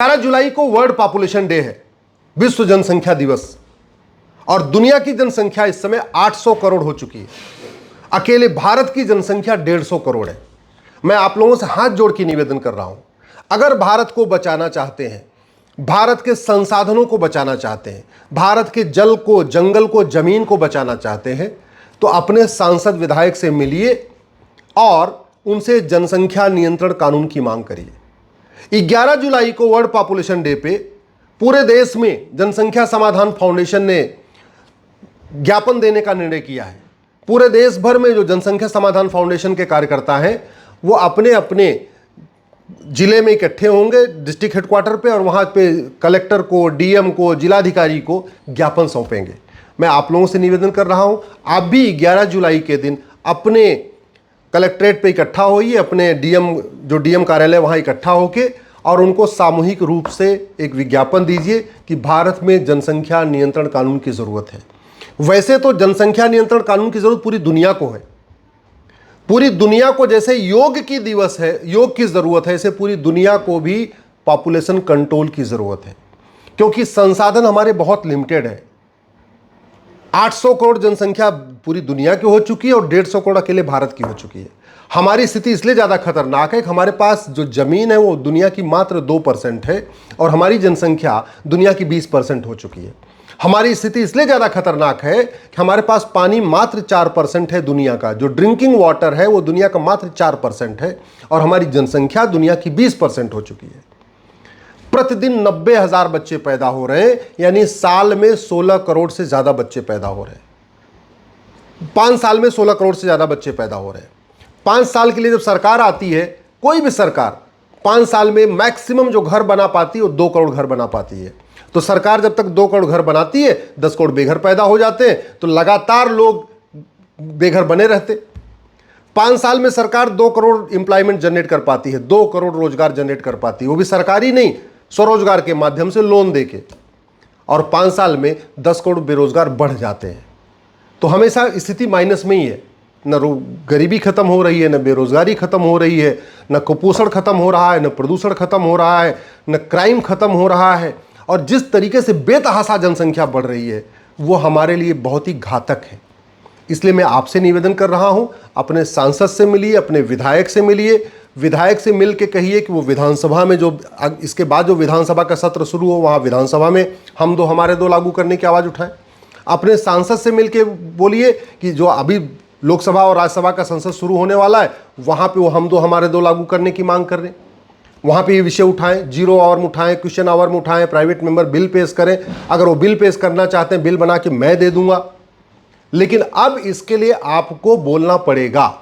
11 जुलाई को world population day है, विश्व जनसंख्या दिवस। और दुनिया की जनसंख्या इस समय 800 करोड़ हो चुकी है। अकेले भारत की जनसंख्या 150 करोड़ है। मैं आप लोगों से हाथ जोड़ के निवेदन कर रहा हूं, अगर भारत को बचाना चाहते हैं, भारत के संसाधनों को बचाना चाहते हैं, भारत के जल को, जंगल को, जमीन को बचाना चाहते हैं, तो अपने सांसद विधायक से मिलिए और उनसे जनसंख्या नियंत्रण कानून की मांग करिए। 11 जुलाई को वर्ल्ड पॉपुलेशन डे पे पूरे देश में जनसंख्या समाधान फाउंडेशन ने ज्ञापन देने का निर्णय किया है। पूरे देश भर में जो जनसंख्या समाधान फाउंडेशन के कार्यकर्ता हैं वो अपने अपने जिले में इकट्ठे होंगे, डिस्ट्रिक्ट हेडक्वार्टर पे, और वहां पे कलेक्टर को, डीएम को, जिलाधिकारी को ज्ञापन सौंपेंगे। मैं आप लोगों से निवेदन कर रहा हूं, आप भी 11 जुलाई के दिन अपने कलेक्ट्रेट पे इकट्ठा होइए, अपने डीएम कार्यालय वहां इकट्ठा होके, और उनको सामूहिक रूप से एक विज्ञापन दीजिए कि भारत में जनसंख्या नियंत्रण कानून की जरूरत है। वैसे तो जनसंख्या नियंत्रण कानून की जरूरत पूरी दुनिया को है। पूरी दुनिया को जैसे योग की दिवस है, योग की जरूरत है, ऐसे पूरी दुनिया को भी पॉपुलेशन कंट्रोल की जरूरत है, क्योंकि संसाधन हमारे बहुत लिमिटेड है। 800 करोड़ जनसंख्या पूरी दुनिया की हो चुकी है और 150 करोड़ अकेले भारत की हो चुकी है। हमारी स्थिति इसलिए ज़्यादा खतरनाक है कि हमारे पास जो ज़मीन है वो दुनिया की मात्र 2% है और हमारी जनसंख्या दुनिया की 20% हो चुकी है। हमारी स्थिति इसलिए ज़्यादा खतरनाक है कि हमारे पास पानी मात्र 4% है दुनिया का, जो ड्रिंकिंग वाटर है वो दुनिया का मात्र 4% है, और हमारी जनसंख्या दुनिया की 20% हो चुकी है। प्रतिदिन 90,000 बच्चे पैदा हो रहे हैं, यानी साल में 16 करोड़ से ज़्यादा बच्चे पैदा हो रहे हैं। 5 साल में 16 करोड़ से ज़्यादा बच्चे पैदा हो रहे हैं। 5 साल के लिए जब सरकार आती है, कोई भी सरकार 5 साल में मैक्सिमम जो घर बना पाती है वो 2 करोड़ घर बना पाती है। तो सरकार जब तक 2 करोड़ घर बनाती है, 10 करोड़ बेघर पैदा हो जाते हैं, तो लगातार लोग बेघर बने रहते। 5 साल में सरकार 2 करोड़ एम्प्लॉयमेंट जनरेट कर पाती है, 2 करोड़ रोजगार जनरेट कर पाती है, वो भी सरकारी नहीं, स्वरोजगार के माध्यम से लोन देके। और 5 साल में 10 करोड़ बेरोजगार बढ़ जाते हैं। तो हमेशा स्थिति माइनस में ही है, न गरीबी खत्म हो रही है, न बेरोजगारी खत्म हो रही है, न कुपोषण खत्म हो रहा है, न प्रदूषण खत्म हो रहा है, न क्राइम खत्म हो रहा है। और जिस तरीके से बेतहाशा जनसंख्या बढ़ रही है वो हमारे लिए बहुत ही घातक है। इसलिए मैं आपसे निवेदन कर रहा हूं, अपने सांसद से मिलिए, अपने विधायक से मिलिए। विधायक से मिल के कहिए कि वो विधानसभा में जो इसके बाद जो विधानसभा का सत्र शुरू हो, वहाँ विधानसभा में हम दो हमारे दो लागू करने की आवाज़ उठाएं। अपने सांसद से मिल के बोलिए कि जो अभी लोकसभा और राज्यसभा का संसद शुरू होने वाला है, वहाँ पे वो हम दो हमारे दो लागू करने की मांग कर रहे हैं। वहाँ पे ये विषय उठाएं, 0 आवर में उठाएं, क्वेश्चन आवर में उठाएं, प्राइवेट मेंबर बिल पेश करें। अगर वो बिल पेश करना चाहते हैं, बिल बना के मैं दे दूंगा। लेकिन अब इसके लिए आपको बोलना पड़ेगा।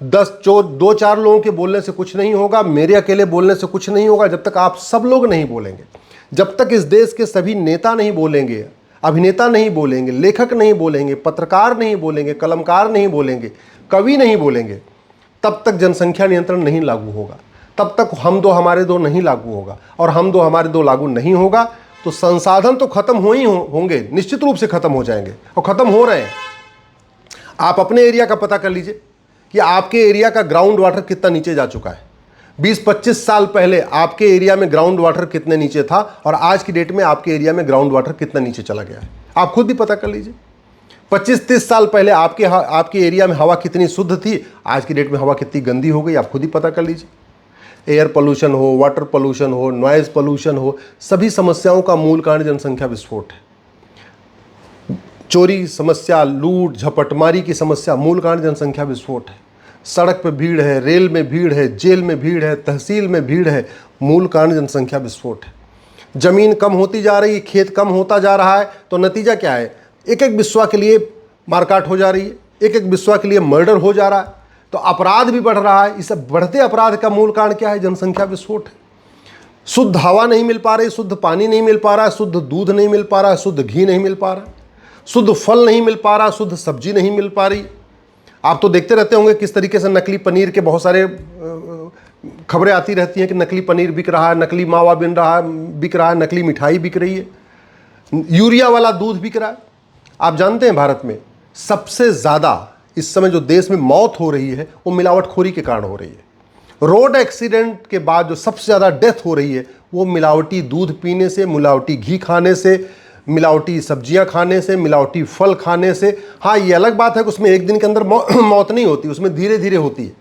2-4 लोगों के बोलने से कुछ नहीं होगा, मेरे अकेले बोलने से कुछ नहीं होगा। जब तक आप सब लोग नहीं बोलेंगे, जब तक इस देश के सभी नेता नहीं बोलेंगे, अभिनेता नहीं बोलेंगे, लेखक नहीं बोलेंगे, पत्रकार नहीं बोलेंगे, कलमकार नहीं बोलेंगे, कवि नहीं बोलेंगे, तब तक जनसंख्या नियंत्रण नहीं लागू होगा। तब तक हम दो हमारे दो नहीं लागू होगा, और हम दो हमारे दो लागू नहीं होगा तो संसाधन तो खत्म होंगे, निश्चित रूप से खत्म हो जाएंगे, और खत्म हो रहे हैं। आप अपने एरिया का पता कर लीजिए कि आपके एरिया का ग्राउंड वाटर कितना नीचे जा चुका है। 20-25 साल पहले आपके एरिया में ग्राउंड वाटर कितने नीचे था, और आज की डेट में आपके एरिया में ग्राउंड वाटर कितना नीचे चला गया है। आप खुद भी पता कर लीजिए। 25-30 साल पहले आपके एरिया में हवा कितनी शुद्ध थी, आज की डेट में हवा कितनी गंदी हो गई, आप खुद ही पता कर लीजिए। एयर पोल्यूशन हो, वाटर पोल्यूशन हो, नॉइज पोल्यूशन हो, सभी समस्याओं का मूल कारण जनसंख्या विस्फोट है। चोरी समस्या, लूट झपटमारी की समस्या, मूल कारण जनसंख्या विस्फोट है। सड़क पे भीड़ है, रेल में भीड़ है, जेल में भीड़ है, तहसील में भीड़ है, मूल कारण जनसंख्या विस्फोट है। जमीन कम होती जा रही है, खेत कम होता जा रहा है, तो नतीजा क्या है? एक बिस्वा के लिए मारकाट हो जा रही है, एक बिस्वा के लिए मर्डर हो जा रहा है, तो अपराध भी बढ़ रहा है। इस बढ़ते अपराध का मूल कारण क्या है? जनसंख्या विस्फोट है। शुद्ध हवा नहीं मिल पा रही, शुद्ध पानी नहीं मिल पा रहा, शुद्ध दूध नहीं मिल पा रहा, शुद्ध घी नहीं मिल पा रहा, शुद्ध फल नहीं मिल पा रहा, शुद्ध सब्जी नहीं मिल पा रही। आप तो देखते रहते होंगे किस तरीके से नकली पनीर के बहुत सारे खबरें आती रहती हैं कि नकली पनीर बिक रहा है, नकली मावा बिक रहा है, नकली मिठाई बिक रही है, यूरिया वाला दूध बिक रहा है। आप जानते हैं भारत में सबसे ज़्यादा इस समय जो देश में मौत हो रही है वो मिलावटखोरी के कारण हो रही है। रोड एक्सीडेंट के बाद जो सबसे ज़्यादा डेथ हो रही है वो मिलावटी दूध पीने से, मिलावटी घी खाने से, मिलावटी सब्जियां खाने से, मिलावटी फल खाने से। हाँ, ये अलग बात है कि उसमें एक दिन के अंदर मौत नहीं होती, उसमें धीरे धीरे होती है,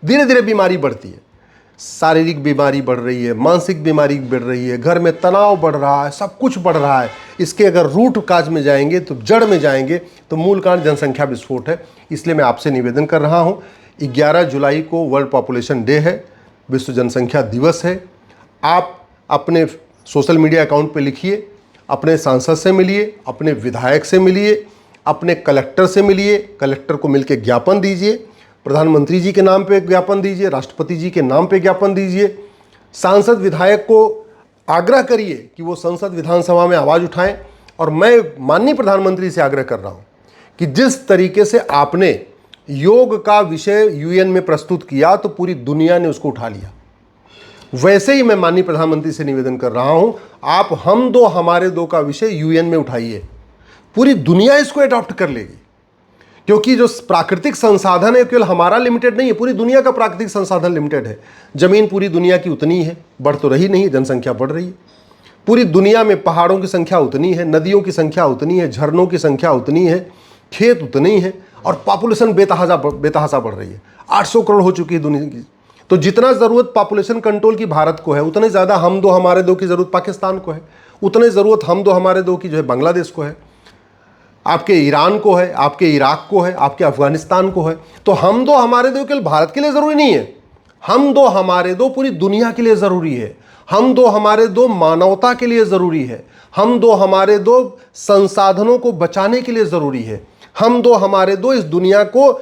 धीरे धीरे बीमारी बढ़ती है। शारीरिक बीमारी बढ़ रही है, मानसिक बीमारी बढ़ रही है, घर में तनाव बढ़ रहा है, सब कुछ बढ़ रहा है। इसके अगर रूट काज में जाएंगे, तो जड़ में जाएंगे, तो मूल कारण जनसंख्या विस्फोट है। इसलिए मैं आपसे निवेदन कर रहा हूँ, 11 जुलाई को वर्ल्ड पॉपुलेशन डे है, विश्व जनसंख्या दिवस है। आप अपने सोशल मीडिया अकाउंट पे लिखिए, अपने सांसद से मिलिए, अपने विधायक से मिलिए, अपने कलेक्टर से मिलिए, कलेक्टर को मिलकर ज्ञापन दीजिए, प्रधानमंत्री जी के नाम पे ज्ञापन दीजिए, राष्ट्रपति जी के नाम पे ज्ञापन दीजिए। सांसद विधायक को आग्रह करिए कि वो संसद विधानसभा में आवाज़ उठाएं। और मैं माननीय प्रधानमंत्री से आग्रह कर रहा हूं कि जिस तरीके से आपने योग का विषय यूएन में प्रस्तुत किया, तो पूरी दुनिया ने उसको उठा लिया। वैसे ही मैं माननीय प्रधानमंत्री से निवेदन कर रहा हूं, आप हम दो हमारे दो का विषय यूएन में उठाइए। पूरी दुनिया इसको अडॉप्ट कर लेगी, क्योंकि जो प्राकृतिक संसाधन है केवल हमारा लिमिटेड नहीं है, पूरी दुनिया का प्राकृतिक संसाधन लिमिटेड है। जमीन पूरी दुनिया की उतनी है, बढ़ तो रही नहीं, जनसंख्या बढ़ रही है। पूरी दुनिया में पहाड़ों की संख्या उतनी है, नदियों की संख्या उतनी है, झरनों की संख्या उतनी है, खेत उतनी है, और पॉपुलेशन बेतहाशा बढ़ रही है। 800 करोड़ हो चुकी है दुनिया की। तो जितना ज़रूरत पॉपुलेशन कंट्रोल की भारत को है, उतने ज़्यादा हम दो हमारे दो की ज़रूरत पाकिस्तान को है, उतने ज़रूरत हम दो हमारे दो की जो है बांग्लादेश को है, आपके ईरान को है, आपके इराक को है, आपके अफगानिस्तान को है। तो हम दो हमारे दो केवल भारत के लिए ज़रूरी नहीं है, हम दो हमारे दो पूरी दुनिया के लिए ज़रूरी है। हम दो हमारे दो मानवता के लिए ज़रूरी है। हम दो हमारे दो संसाधनों को बचाने के लिए ज़रूरी है। हम दो हमारे दो इस दुनिया को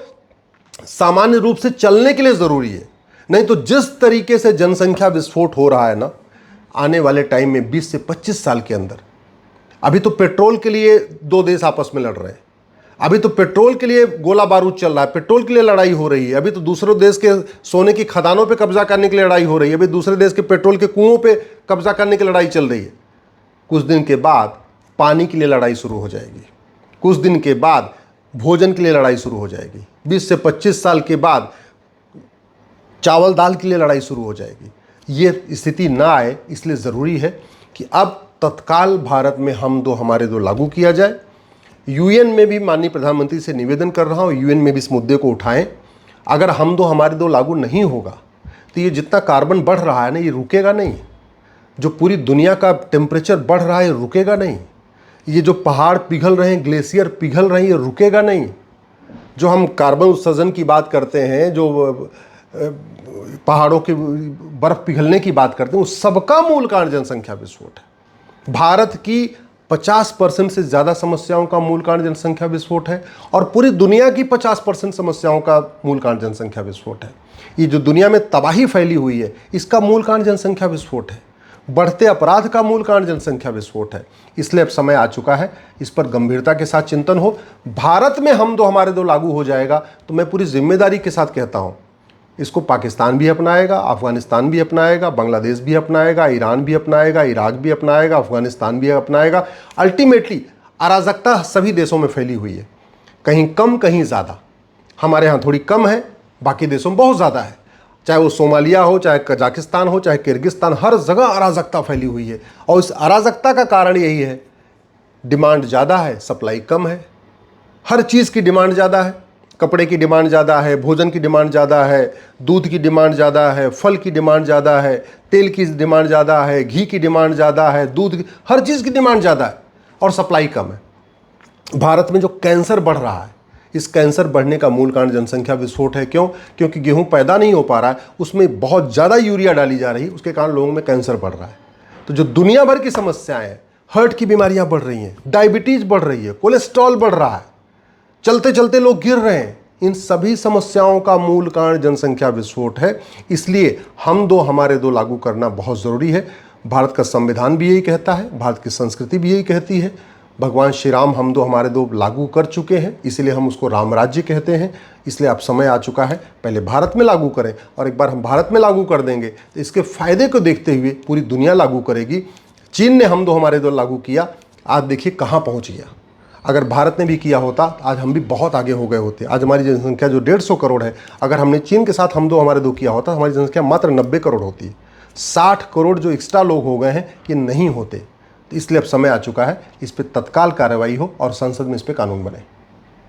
सामान्य रूप से चलने के लिए ज़रूरी है। नहीं तो जिस तरीके से जनसंख्या विस्फोट हो रहा है ना, आने वाले टाइम में 20 से 25 साल के अंदर, अभी तो पेट्रोल के लिए दो देश आपस में लड़ रहे हैं, अभी तो पेट्रोल के लिए गोला बारूद चल रहा है, पेट्रोल के लिए लड़ाई हो रही है। अभी तो दूसरे देश के सोने की खदानों पे कब्जा करने के लिए लड़ाई हो रही है, अभी दूसरे देश के पेट्रोल के कुओं पे कब्जा करने की लड़ाई चल रही है। कुछ दिन के बाद पानी के लिए लड़ाई शुरू हो जाएगी, कुछ दिन के बाद भोजन के लिए लड़ाई शुरू हो जाएगी, 20 से 25 साल के बाद चावल दाल के लिए लड़ाई शुरू हो जाएगी। ये स्थिति ना आए, इसलिए ज़रूरी है कि अब तत्काल भारत में हम दो हमारे दो लागू किया जाए। यूएन में भी माननीय प्रधानमंत्री से निवेदन कर रहा हूँ, यूएन में भी इस मुद्दे को उठाएं। अगर हम दो हमारे दो लागू नहीं होगा, तो ये जितना कार्बन बढ़ रहा है ना, ये रुकेगा नहीं। जो पूरी दुनिया का टेम्परेचर बढ़ रहा है, ये रुकेगा नहीं। ये जो पहाड़ पिघल रहे हैं, ग्लेशियर पिघल रहे हैं, ये रुकेगा नहीं। जो हम कार्बन उत्सर्जन की बात करते हैं, जो पहाड़ों के बर्फ पिघलने की बात करते हैं, उस सबका मूल कारण जनसंख्या विस्फोट है। भारत की 50% से ज़्यादा समस्याओं का मूल कारण जनसंख्या विस्फोट है, और पूरी दुनिया की 50% समस्याओं का मूल कारण जनसंख्या विस्फोट है। ये जो दुनिया में तबाही फैली हुई है, इसका मूल कारण जनसंख्या विस्फोट है। बढ़ते अपराध का मूल कारण जनसंख्या विस्फोट है। इसलिए अब समय आ चुका है, इस पर गंभीरता के साथ चिंतन हो। भारत में हम दो हमारे दो लागू हो जाएगा, तो मैं पूरी जिम्मेदारी के साथ कहता हूँ, इसको पाकिस्तान भी अपनाएगा, अफगानिस्तान भी अपनाएगा, बांग्लादेश भी अपनाएगा, ईरान भी अपनाएगा, इराक भी अपनाएगा, अफगानिस्तान भी अपनाएगा। अल्टीमेटली अराजकता सभी देशों में फैली हुई है, कहीं कम कहीं ज़्यादा। हमारे यहाँ थोड़ी कम है, बाकी देशों में बहुत ज़्यादा है। चाहे वो सोमालिया हो, चाहे कजाकिस्तान हो, चाहे किर्गिस्तान, हर जगह अराजकता फैली हुई है। और इस अराजकता का कारण यही है, डिमांड ज़्यादा है, सप्लाई कम है। हर चीज़ की डिमांड ज़्यादा है, कपड़े की डिमांड ज़्यादा है, भोजन की डिमांड ज़्यादा है, दूध की डिमांड ज़्यादा है, फल की डिमांड ज़्यादा है, तेल की डिमांड ज़्यादा है, घी की डिमांड ज़्यादा है, दूध की, हर चीज़ की डिमांड ज़्यादा है, और सप्लाई कम है। भारत में जो कैंसर बढ़ रहा है, इस कैंसर बढ़ने का मूल कारण जनसंख्या विस्फोट है। क्यों? क्योंकि गेहूं पैदा नहीं हो पा रहा है, उसमें बहुत ज़्यादा यूरिया डाली जा रही है, उसके कारण लोगों में कैंसर बढ़ रहा है। तो जो दुनिया भर की समस्याएं हैं, हार्ट की बीमारियां बढ़ रही हैं, डायबिटीज़ बढ़ रही है, कोलेस्ट्रॉल बढ़ रहा है, चलते चलते लोग गिर रहे हैं, इन सभी समस्याओं का मूल कारण जनसंख्या विस्फोट है। इसलिए हम दो हमारे दो लागू करना बहुत ज़रूरी है। भारत का संविधान भी यही कहता है, भारत की संस्कृति भी यही कहती है। भगवान श्री राम हम दो हमारे दो लागू कर चुके हैं, इसलिए हम उसको राम राज्य कहते हैं। इसलिए अब समय आ चुका है, पहले भारत में लागू करें, और एक बार हम भारत में लागू कर देंगे तो इसके फ़ायदे को देखते हुए पूरी दुनिया लागू करेगी। चीन ने हम दो हमारे दो लागू किया, आज देखिए कहाँ पहुँच गया। अगर भारत ने भी किया होता, आज हम भी बहुत आगे हो गए होते। आज हमारी जनसंख्या जो 150 करोड़ है, अगर हमने चीन के साथ हम दो हमारे दो किया होता, हमारी जनसंख्या मात्र 90 करोड़ होती है। 60 करोड़ जो एक्स्ट्रा लोग हो गए हैं ये नहीं होते। तो इसलिए अब समय आ चुका है इस पर तत्काल कार्रवाई हो और संसद में इस पर कानून बने।